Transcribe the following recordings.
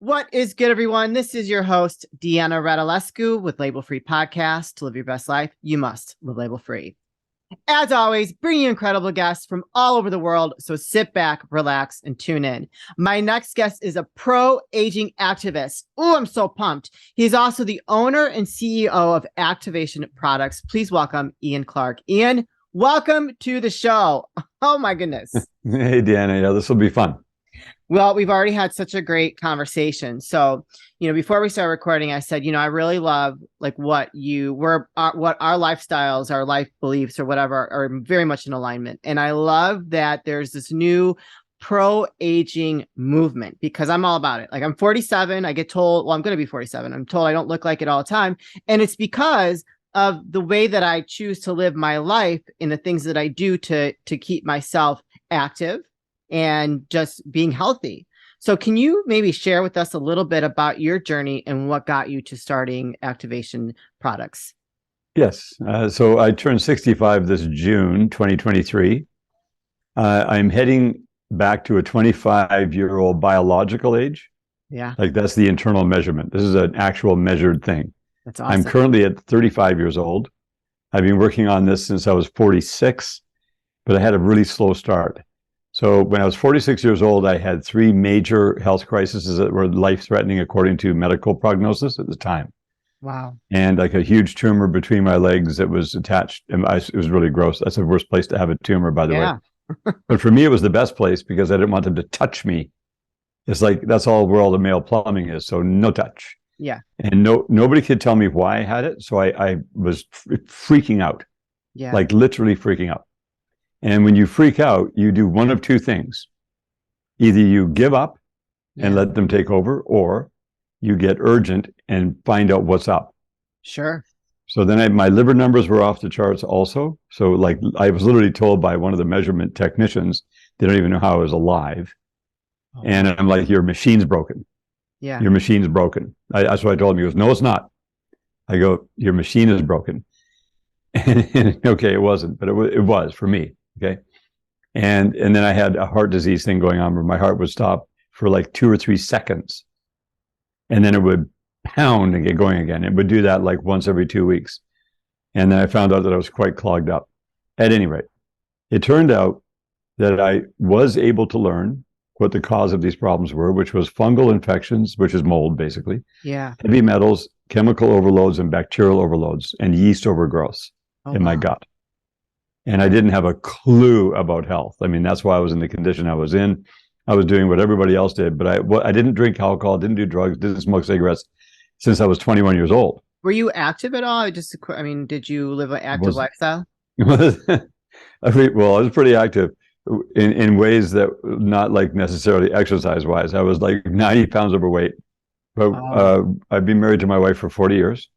What is good, everyone? This is your host, Deanna Radulescu with Label Free Podcast. To live your best life, you must live label free. As always, bringing you incredible guests from all over the world. So sit back, relax, and tune in. My next guest is a pro-aging activist. Oh, I'm so pumped. He's also the owner and CEO of Activation Products. Please welcome Ian Clark. Ian, welcome to the show. Oh my goodness. Hey, Deanna. Yeah, this will be fun. Well, we've already had such a great conversation. So, before we start recording, I said, I really love like what our lifestyles, our life beliefs or whatever are very much in alignment. And I love that there's this new pro-aging movement because I'm all about it. Like I'm 47. I get told, well, I'm going to be 47. I'm told I don't look like it all the time. And it's because of the way that I choose to live my life and the things that I do to keep myself active and just being healthy. So can you maybe share with us a little bit about your journey and what got you to starting Activation Products? Yes. So I turned 65 this June, 2023. I'm heading back to a 25-year-old biological age. Yeah. Like that's the internal measurement. This is an actual measured thing. That's awesome. I'm currently at 35 years old. I've been working on this since I was 46, but I had a really slow start. So when I was 46 years old, I had 3 major health crises that were life-threatening according to medical prognosis at the time. Wow. And like a huge tumor between my legs that was attached. And it was really gross. That's the worst place to have a tumor, by the way. But for me, it was the best place because I didn't want them to touch me. It's like, that's all where all the male plumbing is. So no touch. Yeah. And nobody could tell me why I had it. So I was freaking out. Yeah. Like literally freaking out. And when you freak out, you do one of 2 things. Either you give up and let them take over, or you get urgent and find out what's up. Sure. So then my liver numbers were off the charts also. So like I was literally told by one of the measurement technicians, they don't even know how I was alive. Oh. And I'm like, your machine's broken. Yeah. Your machine's broken. That's what I told him. He goes, no, it's not. I go, your machine is broken. And okay, it wasn't, but it was for me. Okay. And then I had a heart disease thing going on where my heart would stop for like 2 or 3 seconds. And then it would pound and get going again. It would do that like once every 2 weeks. And then I found out that I was quite clogged up. At any rate, it turned out that I was able to learn what the cause of these problems were, which was fungal infections, which is mold basically. Yeah. Heavy metals, chemical overloads, and bacterial overloads, and yeast overgrowths in my gut. And I didn't have a clue about health. I mean, that's why I was in the condition I was in. I was doing what everybody else did, but I didn't drink alcohol, didn't do drugs, didn't smoke cigarettes since I was 21 years old. Were you active at all? Did you live an active lifestyle? Well, I was pretty active in ways that not like necessarily exercise-wise. I was like 90 pounds overweight, but I've been married to my wife for 40 years.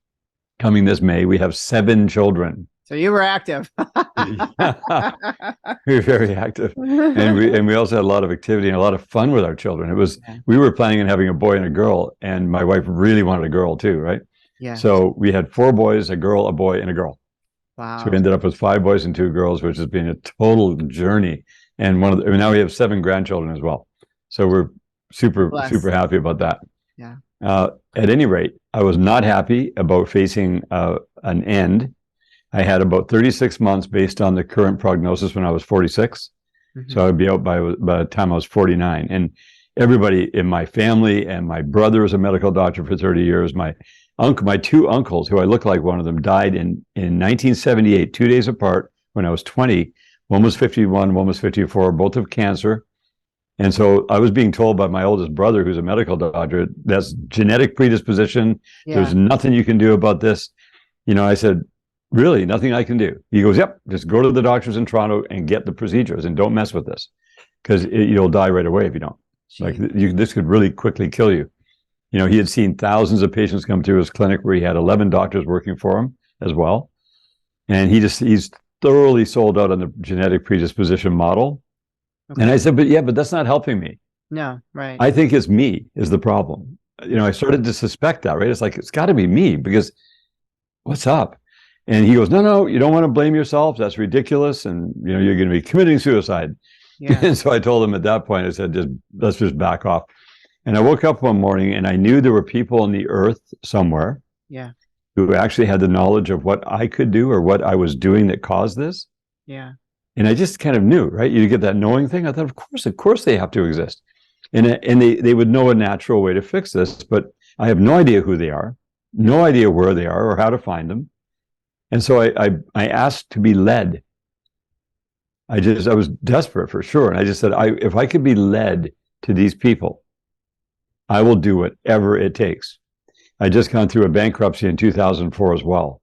Coming this May, we have 7 children. So you were active. We were very active, and we also had a lot of activity and a lot of fun with our children. We were planning on having a boy and a girl, and my wife really wanted a girl too, right? Yeah. So we had 4 boys, a girl, a boy, and a girl. Wow. So we ended up with 5 boys and 2 girls, which has been a total journey. And now we have 7 grandchildren as well. So we're super happy about that. Yeah. At any rate, I was not happy about facing an end. I had about 36 months based on the current prognosis when I was 46. Mm-hmm. So I'd be out by the time I was 49. And everybody in my family, and my brother was a medical doctor for 30 years. My 2 uncles, who I look like one of them, died in 1978, 2 days apart when I was 20. One was 51, one was 54, both of cancer. And so I was being told by my oldest brother, who's a medical doctor, that's genetic predisposition. Yeah. There's nothing you can do about this. I said, really, nothing I can do? He goes, yep, just go to the doctors in Toronto and get the procedures and don't mess with this because you'll die right away if you don't. Jeez. Like this could really quickly kill you. He had seen thousands of patients come through his clinic where he had 11 doctors working for him as well. And he's thoroughly sold out on the genetic predisposition model. Okay. And I said, but that's not helping me. No, right. I think it's me is the problem. I started to suspect that, right? It's like, it's got to be me because what's up? And he goes, no, you don't want to blame yourself. That's ridiculous. And, you're going to be committing suicide. Yeah. And so I told him at that point, I said, let's just back off. And I woke up one morning and I knew there were people on the earth somewhere Yeah. who actually had the knowledge of what I could do or what I was doing that caused this. Yeah. And I just kind of knew, right? You get that knowing thing. I thought, of course they have to exist. And they would know a natural way to fix this, but I have no idea who they are, no idea where they are or how to find them. And so I asked to be led. I was desperate for sure. And I just said, if I could be led to these people, I will do whatever it takes. I just gone through a bankruptcy in 2004 as well.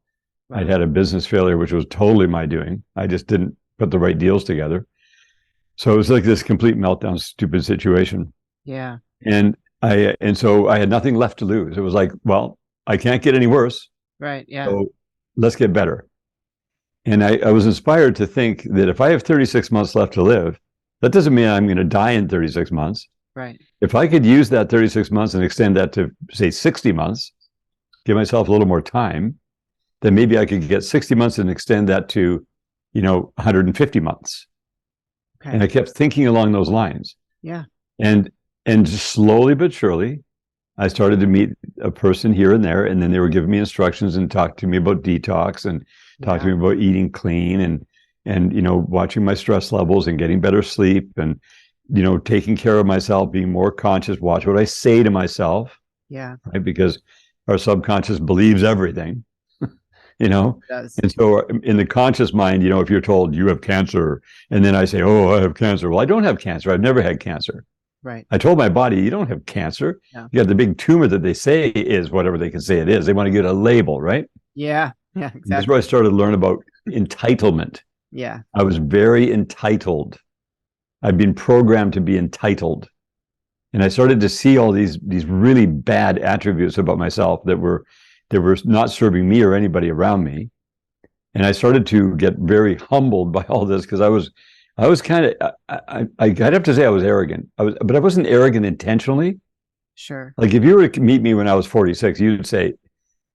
Wow. I'd had a business failure, which was totally my doing. I just didn't put the right deals together. So it was like this complete meltdown, stupid situation. Yeah. And so I had nothing left to lose. It was like, well, I can't get any worse. Right. Yeah. So let's get better. And I was inspired to think that if I have 36 months left to live, that doesn't mean I'm going to die in 36 months. Right. If I could use that 36 months and extend that to, say, 60 months, give myself a little more time, then maybe I could get 60 months and extend that to, 150 months. Okay. And I kept thinking along those lines. Yeah. And just slowly but surely, I started to meet a person here and there, and then they were giving me instructions and talk to me about detox and talk to me about eating clean and watching my stress levels and getting better sleep and taking care of myself, being more conscious, watch what I say to myself. Yeah. Right? Because our subconscious believes everything. It does. And so in the conscious mind, if you're told you have cancer, and then I say, oh, I have cancer. Well, I don't have cancer. I've never had cancer. Right. I told my body, you don't have cancer. No. You have the big tumor that they say is whatever they can say it is. They want to get a label, right? Yeah. Yeah, exactly. That's where I started to learn about entitlement. Yeah. I was very entitled. I've been programmed to be entitled. And I started to see all these really bad attributes about myself that were not serving me or anybody around me. And I started to get very humbled by all this because I was kind of, I'd have to say I was arrogant. But I wasn't arrogant intentionally. Sure. Like if you were to meet me when I was 46, you'd say,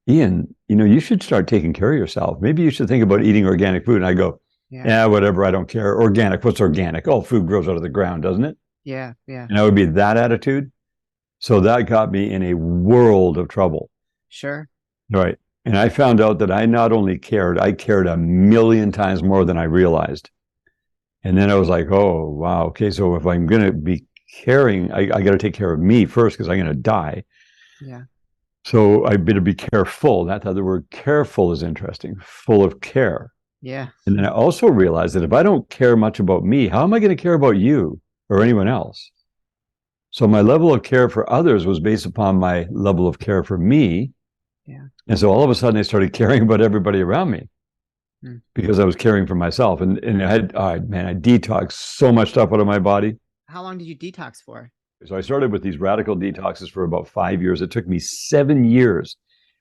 Ian, you should start taking care of yourself. Maybe you should think about eating organic food. And I go, yeah, whatever, I don't care. Organic, what's organic? Oh, food grows out of the ground, doesn't it? Yeah, yeah. And I would be that attitude. So that got me in a world of trouble. Sure. Right. And I found out that I not only cared, I cared a million times more than I realized. And then I was like, oh, wow. Okay, so if I'm going to be caring, I got to take care of me first because I'm going to die. Yeah. So I better be careful. That the word careful is interesting, full of care. Yeah. And then I also realized that if I don't care much about me, how am I going to care about you or anyone else? So my level of care for others was based upon my level of care for me. Yeah. And so all of a sudden I started caring about everybody around me because I was caring for myself. And I detoxed so much stuff out of my body. How long did you detox for? So I started with these radical detoxes for about 5 years. It took me 7 years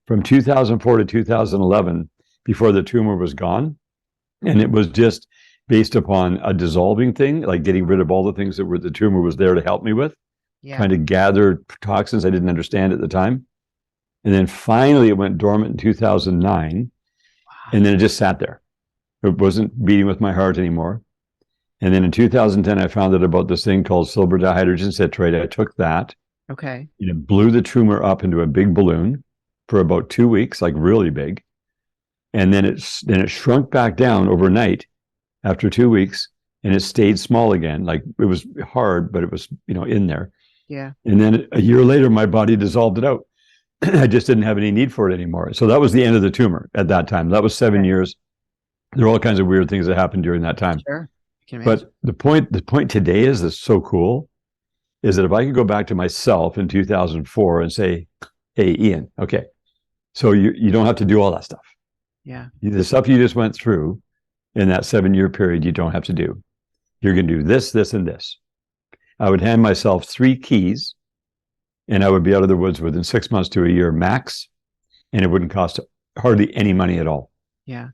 from 2004 to 2011 before the tumor was gone. And it was just based upon a dissolving thing, like getting rid of all the things that the tumor was there to help me with, trying to gather toxins I didn't understand at the time. And then finally it went dormant in 2009. And then it just sat there. It wasn't beating with my heart anymore. And then in 2010, I found out about this thing called silver dihydrogen citrate. I took that. Okay. And it blew the tumor up into a big balloon for about 2 weeks, like really big. And then it shrunk back down overnight after 2 weeks, and it stayed small again. Like it was hard, but it was, in there. Yeah. And then a year later, my body dissolved it out. I just didn't have any need for it anymore. So that was the end of the tumor at that time. That was 7 years. There are all kinds of weird things that happened during that time. Sure. But the point today is that's so cool is that if I could go back to myself in 2004 and say, hey, Ian, okay, so you don't have to do all that stuff. Yeah. The stuff you just went through in that 7-year period, you don't have to do. You're going to do this, this, and this. I would hand myself 3 keys and I would be out of the woods within 6 months to a year max. And it wouldn't cost hardly any money at all. Yeah.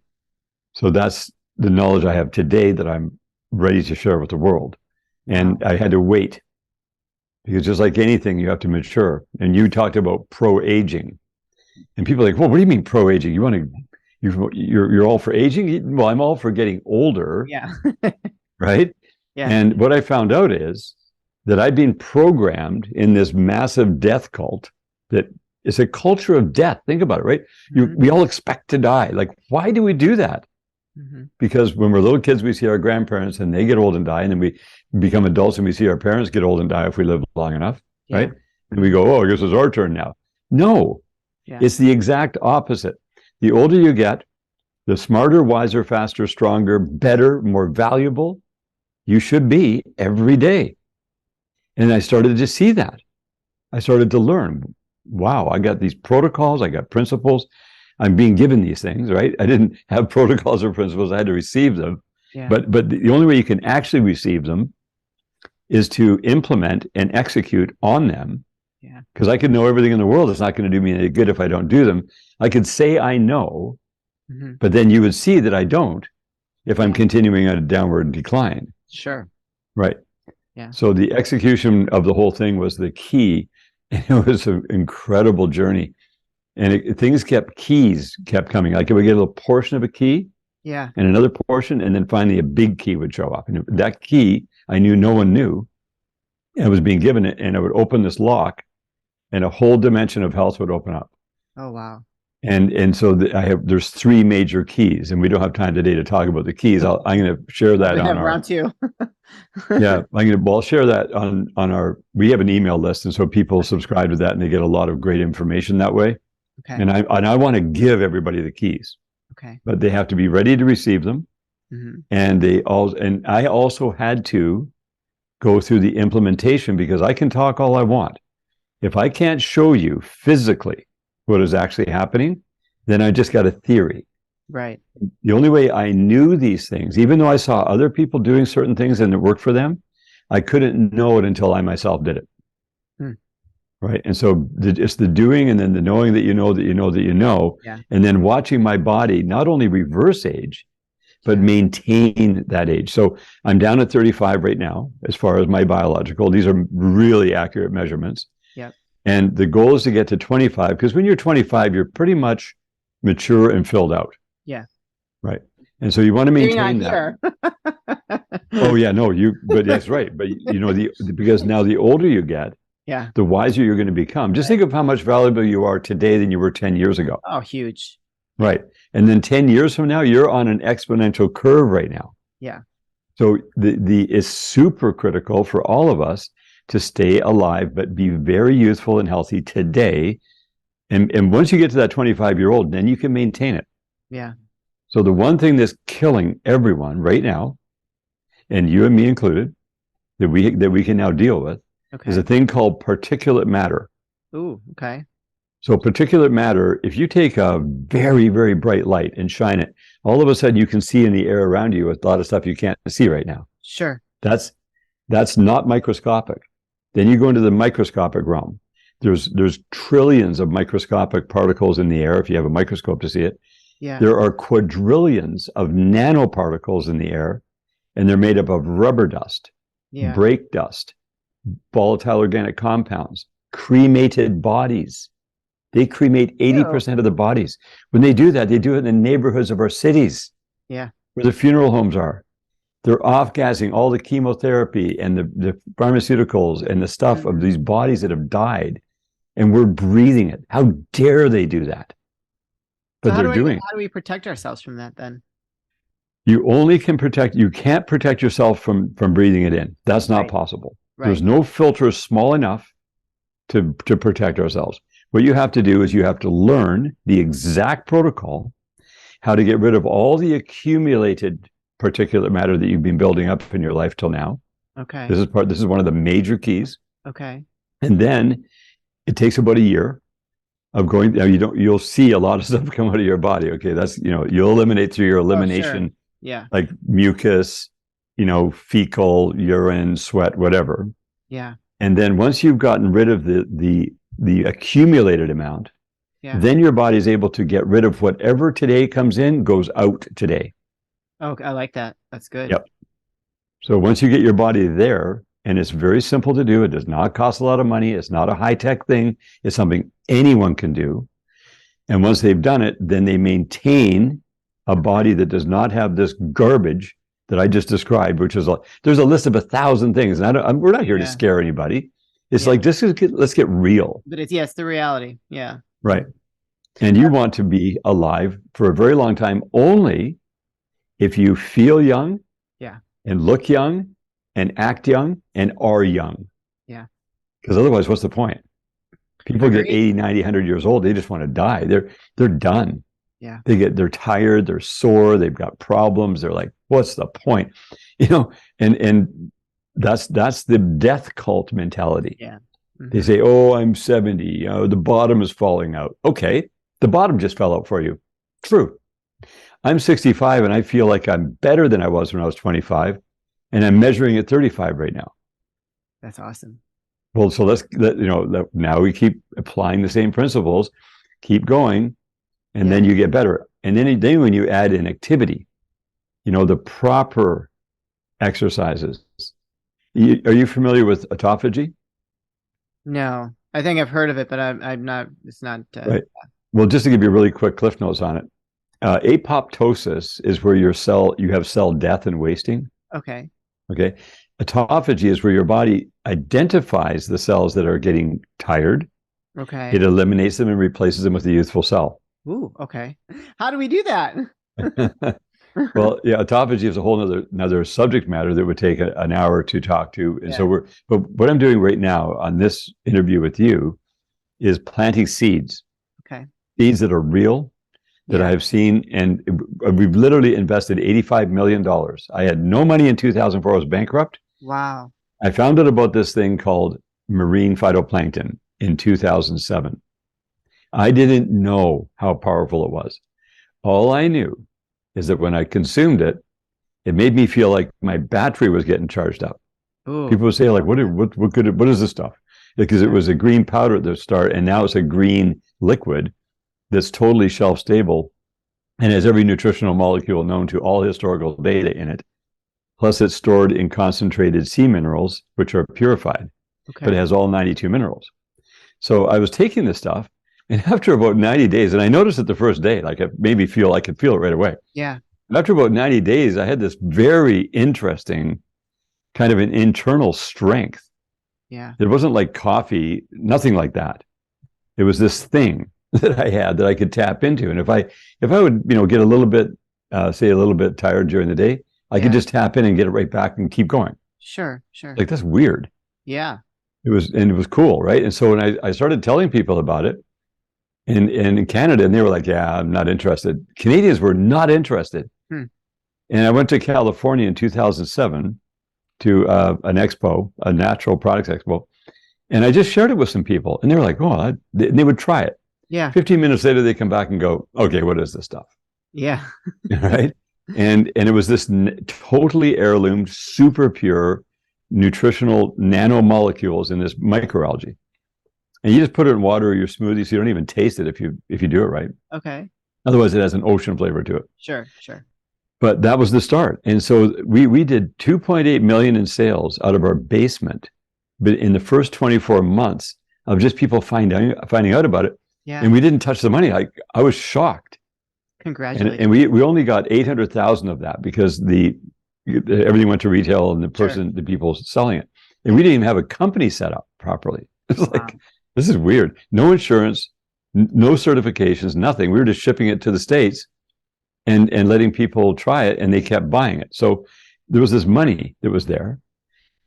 So that's the knowledge I have today that I'm ready to share with the world. And I had to wait because just like anything, you have to mature. And you talked about pro-aging. And people are like, well, what do you mean pro-aging? You're all for aging? Well, I'm all for getting older. Yeah. Right? Yeah. And what I found out is that I'd been programmed in this massive death cult that is a culture of death. Think about it, right? We all expect to die. Like, why do we do that? Because when we're little kids, we see our grandparents and they get old and die. And then we become adults and we see our parents get old and die if we live long enough, right? And we go, oh, I guess it's our turn now. No, it's the exact opposite. The older you get, the smarter, wiser, faster, stronger, better, more valuable you should be every day. And I started to see that. I started to learn, wow, I got these protocols, I got principles. I'm being given these things, right? I didn't have protocols or principles. I had to receive them. But the only way you can actually receive them is to implement and execute on them. Because I could know everything in the world. It's not going to do me any good if I don't do them. I could say I know, but then you would see that I don't if I'm continuing on a downward decline. Sure. Right. So the execution of the whole thing was the key. And it was an incredible journey. And keys kept coming. Like it would get a little portion of a key, and another portion, and then finally a big key would show up. And that key, I knew no one knew. I was being given it, and I would open this lock, and a whole dimension of health would open up. Oh wow! And so there's 3 major keys, and we don't have time today to talk about the keys. I'm going to share that on our round 2. I'll share that on our. We have an email list, and so people subscribe to that, and they get a lot of great information that way. Okay. And I want to give everybody the keys. Okay. But they have to be ready to receive them. And I also had to go through the implementation, because I can talk all I want. If I can't show you physically what is actually happening, then I just got a theory. Right. The only way I knew these things, even though I saw other people doing certain things and it worked for them, I couldn't know it until I myself did it. Right. And so it's the doing, and then the knowing that you know that you know that you know, and then watching my body not only reverse age, but maintain that age. So I'm down at 35 right now, as far as my biological. These are really accurate measurements. And the goal is to get to 25, because when you're 25, you're pretty much mature and filled out. Right. And so you want to maintain that. Oh yeah, no, but that's right. But because now the older you get, the wiser you're going to become. Just think of how much valuable you are today than you were 10 years ago. Oh, huge. Right. And then 10 years from now, you're on an exponential curve right now. So it's super critical for all of us to stay alive, but be very youthful and healthy today. And once you get to that 25-year-old, then you can maintain it. So the one thing that's killing everyone right now, and you and me included, that we can now deal with, is a thing called particulate matter. Ooh, okay. So particulate matter, if you take a very, very bright light and shine it, all of a sudden you can see in the air around you a lot of stuff you can't see right now. Sure. That's not microscopic. Then you go into the microscopic realm. There's trillions of microscopic particles in the air if you have a microscope to see it. There are quadrillions of nanoparticles in the air, and they're made up of rubber dust, brake dust, volatile organic compounds, cremated bodies. They cremate 80% of the bodies. When they do that, they do it in the neighborhoods of our cities, where the funeral homes are. They're off-gassing all the chemotherapy and the pharmaceuticals and the stuff of these bodies that have died, and we're breathing it. How dare they do that? But they're doing it. How do we protect ourselves from that then? You can't protect yourself from breathing it in. That's not possible. There's no filter small enough to protect ourselves. What you have to do is you have to learn the exact protocol, how to get rid of all the accumulated particulate matter that you've been building up in your life till now. Okay. This is one of the major keys. Okay. And then it takes about a year of going. Now you'll see a lot of stuff come out of your body. Okay, that's you'll eliminate through your elimination. Oh, sure. Like mucus, fecal, urine, sweat, whatever. And then once you've gotten rid of the accumulated amount, then your body is able to get rid of whatever today comes in goes out today. Oh, I like that. That's good. Yep. So once you get your body there, and it's very simple to do, it does not cost a lot of money. It's not a high-tech thing. It's something anyone can do. And once they've done it, then they maintain a body that does not have this garbage that I just described, which is there's a list of 1,000 things, and we're not here to scare anybody. It's like let's get real. But it's the reality. Yeah. Right. And you want to be alive for a very long time only if you feel young, and look young, and act young, and are young. Yeah. Because otherwise, what's the point? People get 80, 90, 100 years old, they just want to die. They're done. Yeah. They're tired, they're sore, they've got problems. They're like, what's the point? And that's the death cult mentality. Yeah. Mm-hmm. They say, oh, I'm 70, the bottom is falling out. Okay, the bottom just fell out for you. True. I'm 65 and I feel like I'm better than I was when I was 25, and I'm measuring at 35 right now. That's awesome. Well, so now we keep applying the same principles, keep going, and then you get better. And then when you add in activity, the proper exercises. Are you familiar with autophagy? No, I think I've heard of it, but I'm not. It's not right. Well, just to give you a really quick cliff notes on it, apoptosis is where you have cell death and wasting. Okay. Okay. Autophagy is where your body identifies the cells that are getting tired. Okay. It eliminates them and replaces them with a youthful cell. Ooh, okay. How do we do that? Well, autophagy is a whole another subject matter that would take an hour to talk to. And but what I'm doing right now on this interview with you is planting seeds. Okay. Seeds that are real, that I have seen. And we've literally invested $85 million. I had no money in 2004. I was bankrupt. Wow. I found out about this thing called marine phytoplankton in 2007. I didn't know how powerful it was. All I knew is that when I consumed it, it made me feel like my battery was getting charged up. Ooh. People would say, like, what is this stuff? Because it was a green powder at the start, and now it's a green liquid that's totally shelf stable and has every nutritional molecule known to all historical data in it. Plus, it's stored in concentrated sea minerals, which are purified, but it has all 92 minerals. So I was taking this stuff, and after about 90 days, and I noticed it the first day, like it made me feel I could feel it right away. Yeah. After about 90 days, I had this very interesting kind of an internal strength. Yeah. It wasn't like coffee, nothing like that. It was this thing that I had that I could tap into. And if I would, get a little bit, say a little bit tired during the day, I could just tap in and get it right back and keep going. Sure. Like, that's weird. Yeah. It was cool, right? And so when I started telling people about it in Canada, and they were like, yeah, I'm not interested. Canadians were not interested. And I went to California in 2007 to an expo, a natural products expo. And I just shared it with some people, and they were like, oh, they would try it. Yeah. 15 minutes later, they come back and go, okay, what is this stuff? Yeah. Right. And it was this totally heirloomed, super pure, nutritional nanomolecules in this microalgae. And you just put it in water or your smoothie, so you don't even taste it if you do it right. Okay. Otherwise, it has an ocean flavor to it. Sure. But that was the start. And so we did 2.8 million in sales out of our basement, but in the first 24 months of just people finding out about it. Yeah. And we didn't touch the money. I was shocked. Congratulations. And we only got 800,000 of that because everything went to retail and the people selling it. And we didn't even have a company set up properly. It was like, this is weird. No insurance, no certifications, nothing. We were just shipping it to the States and letting people try it, and they kept buying it. So there was this money that was there.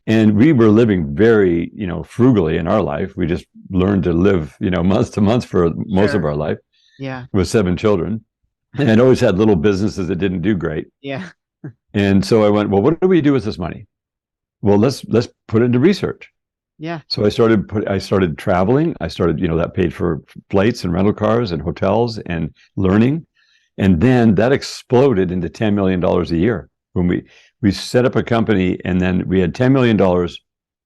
And we were living very, frugally in our life. We just learned to live, month to month for most of our life. Yeah. With 7 children. And I'd always had little businesses that didn't do great. Yeah. And so I went, well, what do we do with this money? Well, let's put it into research. Yeah. So I started traveling. I started, that paid for flights and rental cars and hotels and learning. And then that exploded into $10 million a year when we set up a company, and then we had $10 million.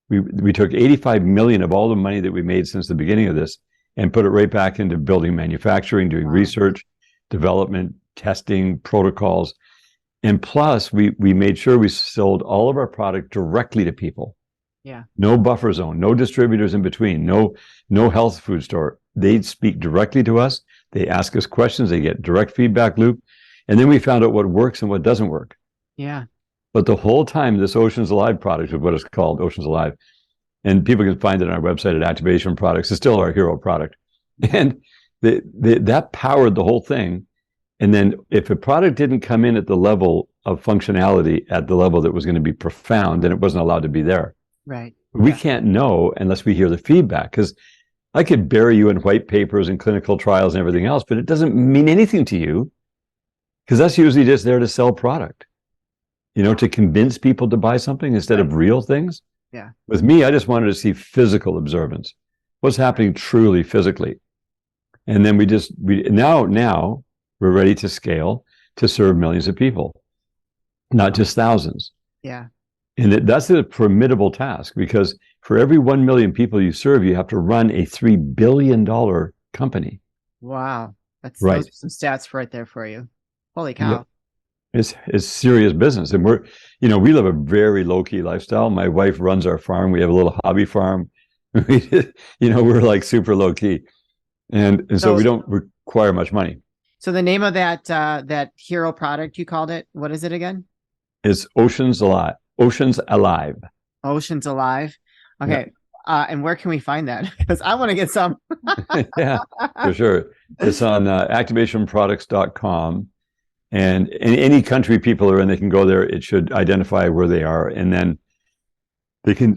We took 85 million of all the money that we made since the beginning of this and put it right back into building manufacturing, doing research, development, testing, protocols. And plus we made sure we sold all of our product directly to people. Yeah. No buffer zone, no distributors in between, no health food store. They'd speak directly to us. They ask us questions. They get direct feedback loop. And then we found out what works and what doesn't work. Yeah. But the whole time, this Oceans Alive product is what it's called, Oceans Alive. And people can find it on our website at Activation Products. It's still our hero product. And that powered the whole thing. And then if a product didn't come in at the level of functionality, at the level that was going to be profound, then it wasn't allowed to be there. Right. We can't know unless we hear the feedback, because I could bury you in white papers and clinical trials and everything else, but it doesn't mean anything to you, because that's usually just there to sell product, to convince people to buy something instead of real things. Yeah. With me, I just wanted to see physical observance. What's happening truly physically? And then now we're ready to scale to serve millions of people, not just thousands. Yeah. And that's a formidable task, because for every 1 million people you serve, you have to run a $3 billion company. Wow. Those right. are some stats right there for you. Holy cow. Yep. It's serious business. And we live a very low-key lifestyle. My wife runs our farm. We have a little hobby farm. We're like super low-key. And so we don't require much money. So the name of that hero product, you called it, what is it again? It's Oceans Alive. Oceans Alive. Oceans Alive. Okay. Yeah. And where can we find that? Because I want to get some. Yeah, for sure. It's on activationproducts.com. And in any country people are in, they can go there. It should identify where they are. And then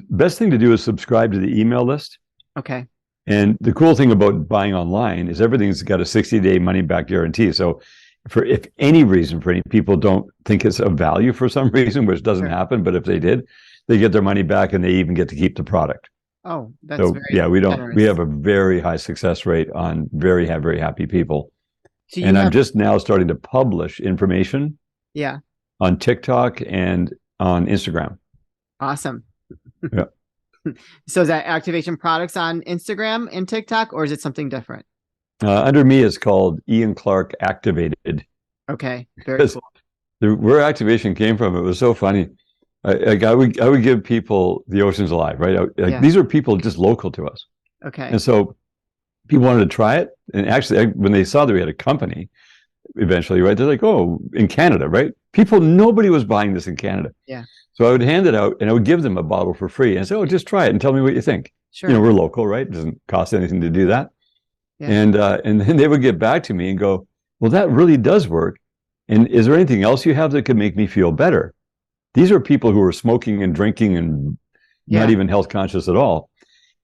best thing to do is subscribe to the email list. Okay. And the cool thing about buying online is everything's got a 60-day money-back guarantee. So if any reason for any people don't think it's of value for some reason, which doesn't happen, but if they did, they get their money back and they even get to keep the product. Oh, that's very we have a very high success rate on very happy people. So I'm just now starting to publish information on TikTok and on Instagram. Awesome. Yeah. So is that Activation Products on Instagram and TikTok, or is it something different? Under me, it's called Ian Clark Activated. Okay, very cool. Where activation came from, it was so funny. I would give people the Oceans Alive, right? These are people just local to us. Okay. And so people wanted to try it. And actually, when they saw that we had a company, eventually, right, they're like, oh, in Canada, right? Nobody was buying this in Canada. Yeah. So I would hand it out and I would give them a bottle for free and say, oh, just try it and tell me what you think. Sure. We're local, right? It doesn't cost anything to do that. Yeah. And then they would get back to me and go, well, that really does work. And is there anything else you have that could make me feel better? These are people who are smoking and drinking and not even health conscious at all.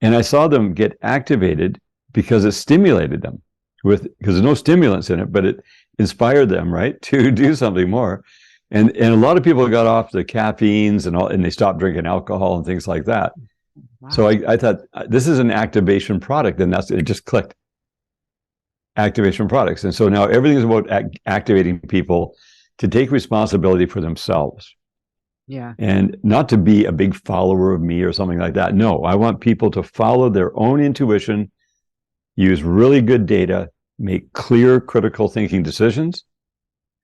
And I saw them get activated because it stimulated them because there's no stimulants in it, but it inspired them, right, to do something more. And a lot of people got off the caffeines and they stopped drinking alcohol and things like that. Wow. So I thought, this is an activation product, and it just clicked. Activation Products. And so now everything is about activating people to take responsibility for themselves. Yeah. And not to be a big follower of me or something like that. No, I want people to follow their own intuition, use really good data, make clear, critical thinking decisions,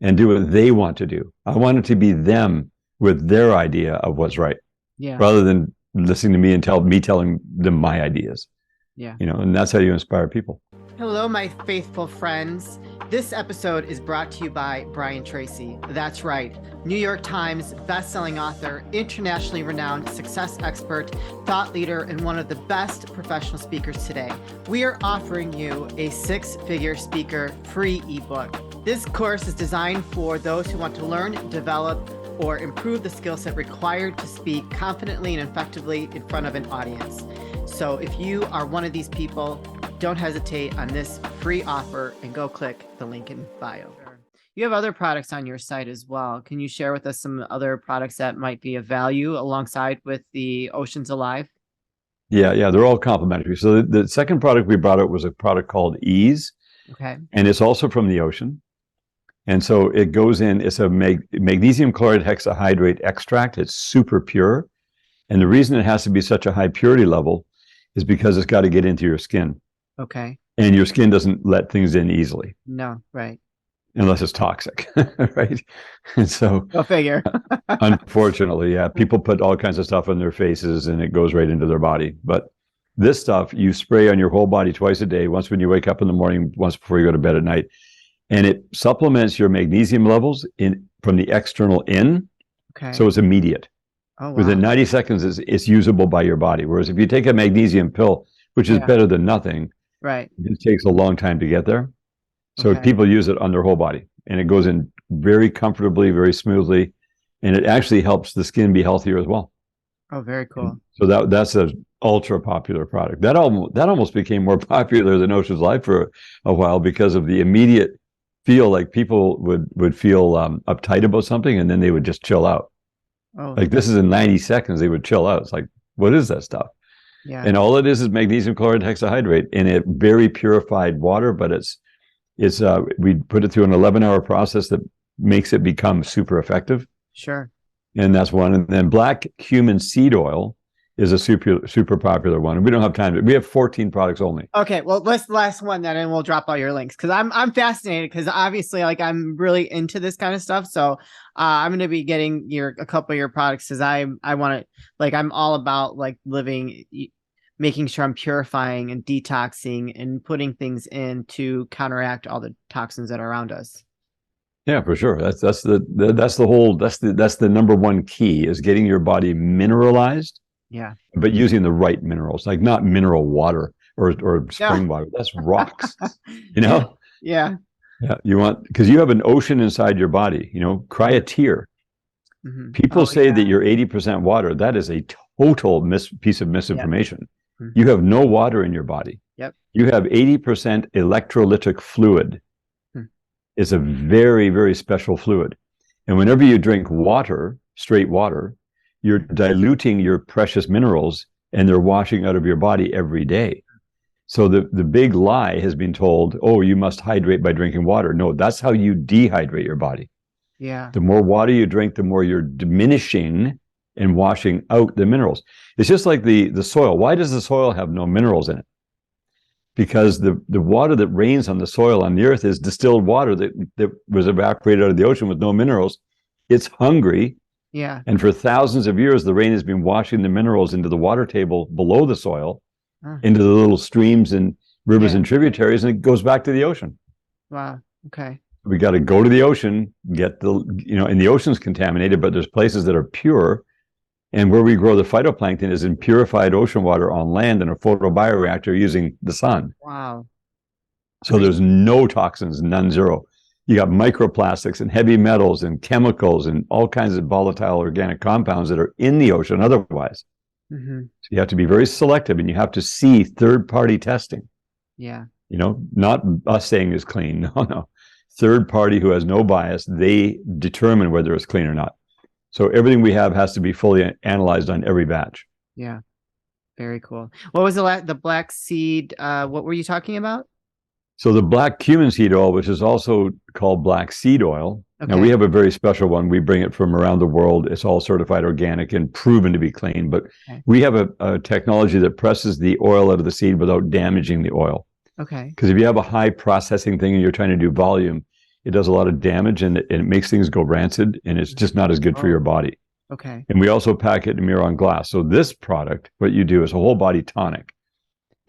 and do what they want to do. I want it to be them with their idea of what's right, rather than listening to me and telling them my ideas. Yeah. And that's how you inspire people. Hello, my faithful friends. This episode is brought to you by Brian Tracy. That's right. New York Times bestselling author, internationally renowned success expert, thought leader, and one of the best professional speakers today. We are offering you a 6-figure speaker free ebook. This course is designed for those who want to learn, develop, or improve the skill set required to speak confidently and effectively in front of an audience. So if you are one of these people, don't hesitate on this free offer and go click the link in bio. You have other products on your site as well. Can you share with us some other products that might be of value alongside with the Oceans Alive? Yeah, they're all complementary. So the second product we brought out was a product called Ease. Okay. And it's also from the ocean. And so it goes in, it's a magnesium chloride hexahydrate extract. It's super pure. And the reason it has to be such a high purity level is because it's got to get into your skin. Okay. And your skin doesn't let things in easily. No, right. Unless it's toxic, right? And so, go figure. Unfortunately, people put all kinds of stuff on their faces and it goes right into their body. But this stuff you spray on your whole body twice a day, once when you wake up in the morning, once before you go to bed at night. And it supplements your magnesium levels from the external in. Okay. So it's immediate. Oh, wow. Within 90 seconds, it's usable by your body. Whereas if you take a magnesium pill, which is better than nothing, Right. it takes a long time to get there. So Okay. people use it on their whole body, and it goes in very comfortably, very smoothly, and it actually helps the skin be healthier as well. Oh, very cool. And so that's an ultra popular product. That almost became more popular than Ocean's Life for a while because of the immediate feel. Like people would feel uptight about something, and then they would just chill out. Oh, Like this is in 90 seconds, they would chill out. It's like, what is that stuff? yeah. And all it is magnesium chloride hexahydrate in a very purified water, but it's we put it through an 11-hour process that makes it become super effective. Sure. And that's one. And then black cumin seed oil is a super popular one. And we don't have time. We have 14 products only. Okay, well, let's the last one then, and we'll drop all your links because I'm fascinated because obviously, like, I'm really into this kind of stuff. So I'm going to be getting a couple of your products because I want to, like, I'm all about like making sure I'm purifying and detoxing and putting things in to counteract all the toxins that are around us. Yeah, for sure. That's the number one key is getting your body mineralized. Yeah. But using the right minerals, like not mineral water or spring water. That's rocks. You know? Yeah. Yeah. You want, because you have an ocean inside your body, cry a tear. Mm-hmm. People say that you're 80% water. That is a total piece of misinformation. Yep. You have no water in your body. Yep. You have 80% electrolytic fluid. It's a very, very special fluid. And whenever you drink water, straight water, you're diluting your precious minerals and they're washing out of your body every day. So the big lie has been told, oh, you must hydrate by drinking water. No, that's how you dehydrate your body. Yeah. The more water you drink, the more you're diminishing and washing out the minerals. It's just like the soil. Why does the soil have no minerals in it? Because the water that rains on the soil on the earth is distilled water that was evaporated out of the ocean with no minerals. It's hungry. Yeah. And for thousands of years, the rain has been washing the minerals into the water table below the soil, into the little streams and rivers and tributaries, and it goes back to the ocean. Wow. Okay. We got to go to the ocean, get and the ocean's contaminated, but there's places that are pure. And where we grow the phytoplankton is in purified ocean water on land in a photobioreactor using the sun. Wow. So there's no toxins, none, zero. You got microplastics and heavy metals and chemicals and all kinds of volatile organic compounds that are in the ocean otherwise. Mm-hmm. So you have to be very selective, and you have to see third-party testing. Yeah. Not us saying it's clean. No. Third party who has no bias, they determine whether it's clean or not. So everything we have has to be fully analyzed on every batch. Yeah. Very cool. What was the black seed? What were you talking about? So the black cumin seed oil, which is also called black seed oil. Okay. Now we have a very special one. We bring it from around the world. It's all certified organic and proven to be clean. But we have a technology that presses the oil out of the seed without damaging the oil. Okay. Because if you have a high processing thing and you're trying to do volume, it does a lot of damage and it makes things go rancid, and it's just not as good for your body. Okay. And we also pack it in Miron glass. So this product, what you do is a whole body tonic.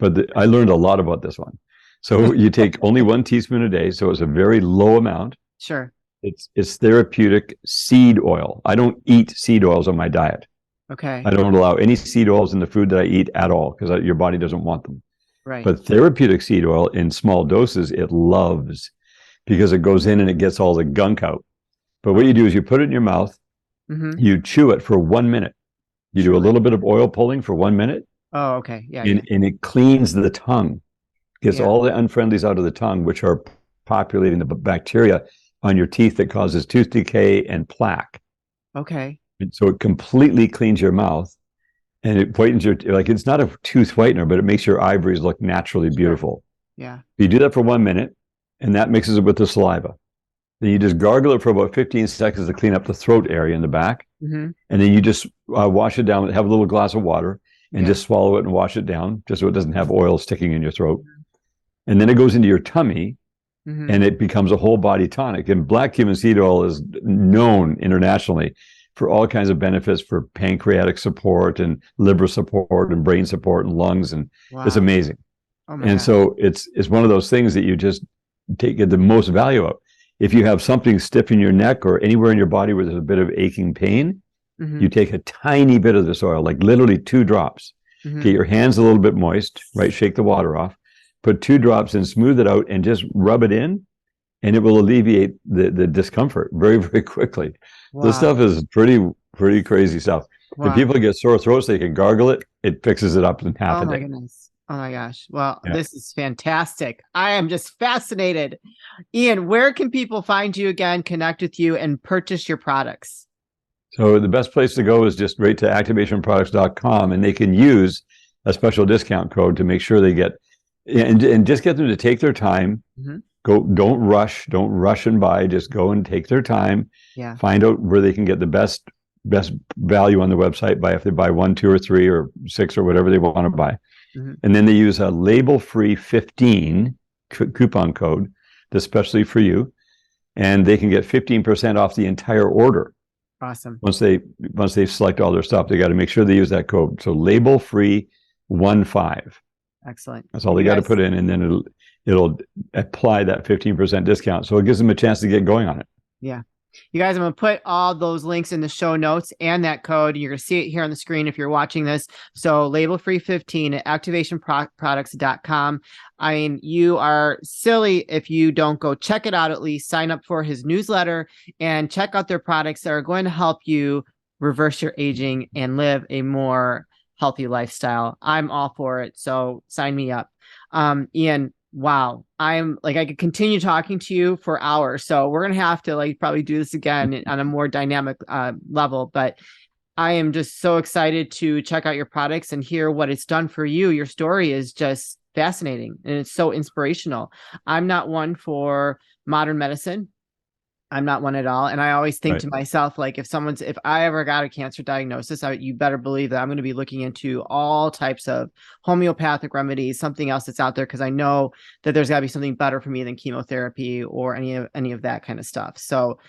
But I learned a lot about this one. So you take only 1 teaspoon a day. So it's a very low amount. Sure. It's therapeutic seed oil. I don't eat seed oils on my diet. Okay. I don't allow any seed oils in the food that I eat at all because your body doesn't want them. Right. But therapeutic seed oil in small doses, it loves because it goes in and it gets all the gunk out. But what you do is you put it in your mouth, you chew it for 1 minute. You do a little bit of oil pulling for 1 minute. Oh, okay. Yeah. And it cleans the tongue, gets all the unfriendlies out of the tongue, which are populating the bacteria on your teeth that causes tooth decay and plaque. Okay. And so it completely cleans your mouth, and it whitens it's not a tooth whitener, but it makes your ivories look naturally beautiful. Yeah. You do that for 1 minute, and that mixes it with the saliva. Then you just gargle it for about 15 seconds to clean up the throat area in the back. And then you just wash it down, have a little glass of water, and just swallow it and wash it down, just so it doesn't have oil sticking in your throat. And then it goes into your tummy, and it becomes a whole body tonic. And black cumin seed oil is known internationally for all kinds of benefits for pancreatic support and liver support and brain support and lungs. And it's amazing. Oh my God. So it's one of those things that you just get the most value of. If you have something stiff in your neck or anywhere in your body where there's a bit of aching pain, you take a tiny bit of this oil, like literally 2 drops. Get your hands a little bit moist, right? Shake the water off. Put 2 drops and smooth it out and just rub it in, and it will alleviate the discomfort very, very quickly. Wow. This stuff is pretty crazy stuff. Wow. If people get sore throats, they can gargle it. It fixes it up in half a day. Oh my goodness. Oh my gosh. Well, This is fantastic. I am just fascinated. Ian, where can people find you again, connect with you, and purchase your products? So the best place to go is just right to activationproducts.com, and they can use a special discount code to make sure they get, and just get them to take their time. Don't rush and buy. Just go and take their time. Find out where they can get the best value on the website if they buy 1, 2, or 3, or 6, or whatever they want to buy. And then they use a LABELFREE15 coupon code that's specially for you, and they can get 15% off the entire order. Awesome. Once they select all their stuff, they got to make sure they use that code. So LABELFREE15. Excellent. That's all they got to put in, and then it'll apply that 15% discount. So it gives them a chance to get going on it. Yeah. You guys, I'm going to put all those links in the show notes and that code. You're going to see it here on the screen if you're watching this. So LABELFREE15 at activationproducts.com. I mean, you are silly if you don't go check it out, at least sign up for his newsletter and check out their products that are going to help you reverse your aging and live a more healthy lifestyle. I'm all for it. So sign me up. Ian, wow. I could continue talking to you for hours. So we're going to have to probably do this again on a more dynamic level, but I am just so excited to check out your products and hear what it's done for you. Your story is just fascinating and it's so inspirational. I'm not one for modern medicine. I'm not one at all. And I always think to myself, if I ever got a cancer diagnosis, you better believe that I'm going to be looking into all types of homeopathic remedies, something else that's out there, because I know that there's got to be something better for me than chemotherapy or any of that kind of stuff. So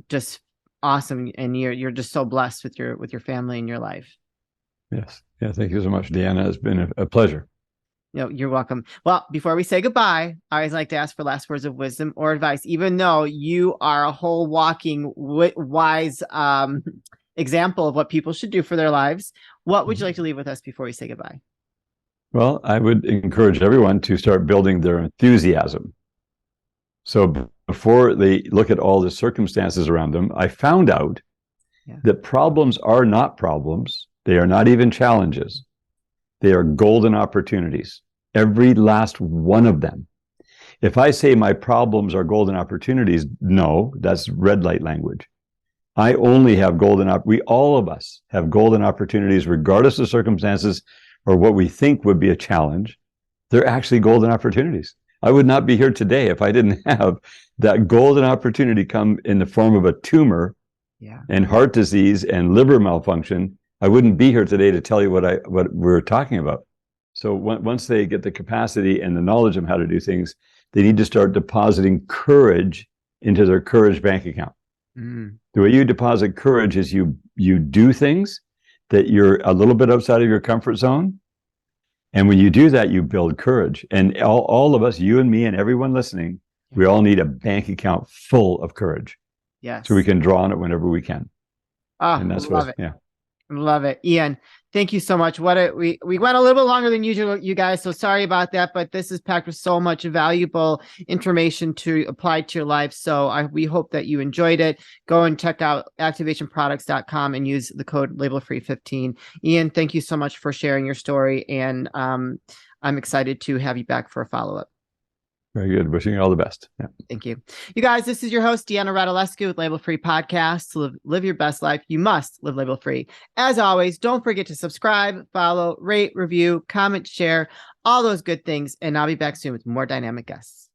just awesome. And you're just so blessed with your family and your life. Yes. Yeah. Thank you so much, Deanna. It's been a pleasure. No, you're welcome. Well, before we say goodbye, I always like to ask for last words of wisdom or advice, even though you are a whole walking wise example of what people should do for their lives. What would you like to leave with us before we say goodbye? Well, I would encourage everyone to start building their enthusiasm. So before they look at all the circumstances around them, I found out that problems are not problems. They are not even challenges. They are golden opportunities. Every last one of them. If I say my problems are golden opportunities, no, that's red light language. I only have we all of us have golden opportunities, regardless of circumstances or what we think would be a challenge. They're actually golden opportunities. I would not be here today if I didn't have that golden opportunity come in the form of a tumor and heart disease and liver malfunction. I wouldn't be here today to tell you what we're talking about. So once they get the capacity and the knowledge of how to do things, they need to start depositing courage into their courage bank account. The way you deposit courage is you do things that you're a little bit outside of your comfort zone. And when you do that, you build courage. And all of us, you and me and everyone listening, we all need a bank account full of courage. Yes. So we can draw on it whenever we can. And that's love it. Love it. Ian, thank you so much. We went a little bit longer than usual, you guys, so sorry about that, but this is packed with so much valuable information to apply to your life. So we hope that you enjoyed it. Go and check out activationproducts.com and use the code LABELFREE15. Ian, thank you so much for sharing your story, and I'm excited to have you back for a follow-up. Very good. Wishing you all the best. Yeah. Thank you. You guys, this is your host, Deanna Radulescu with Label Free Podcast. To live your best life, you must live label free. As always, don't forget to subscribe, follow, rate, review, comment, share, all those good things. And I'll be back soon with more dynamic guests.